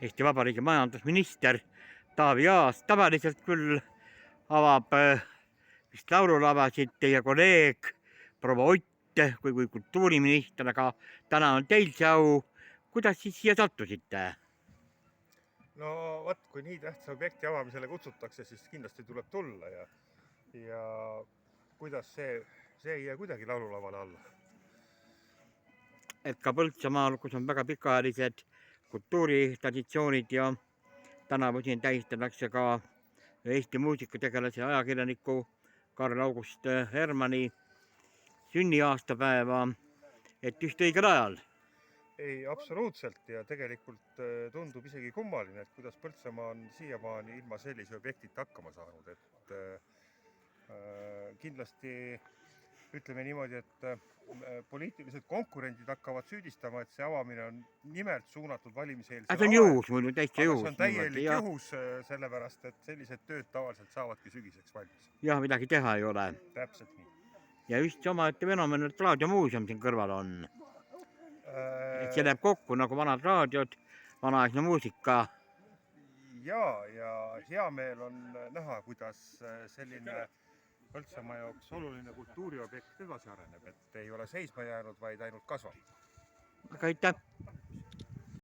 Eesti Vabariigi majandusminister Taavi Aas. Tavaliselt küll avab vist laululavasid teie kolleeg proua Ott kui kultuuriminister, aga täna on teil see au. Kuidas siis siia sattusite? No vot, kui nii tähtsa objekti avamisele kutsutakse, siis kindlasti tuleb tulla ja kuidas see ei jää kuidagi laululavale alla. Et ka Põltsamaal, kus on väga pikaajalised kultuuritraditsioonid ja tänavu siin tähistatakse ka Eesti muusikategelase ajakirjaniku Karl August Hermanni sünniaastapäeva, et just õigel ajal. Ei, absoluutselt, ja tegelikult tundub isegi kummaline, et kuidas Põltsamaa on siiamaani ilma sellise objektita hakkama saanud, et kindlasti ütleme niimoodi, et poliitilised konkurendid hakkavad süüdistama, et see avamine on nimelt suunatud valimiseelsele See on juhus muidu, täitsa juhus. See on täielik juhus, sellepärast et sellised tööd tavaliselt saavadki sügiseks valmis. Jah, midagi teha ei ole. Täpselt nii. Ja just omaette fenomen, et raadiomuuseum siin kõrval on. Et see läheb kokku nagu vanad raadiod, vanaaegne muusika. Ja hea meel on näha, kuidas selline Põltsamaa jaoks oluline kultuuriobjekt edasi areneb, et ei ole seisma jäänud, vaid ainult kasvab. Aga aitäh!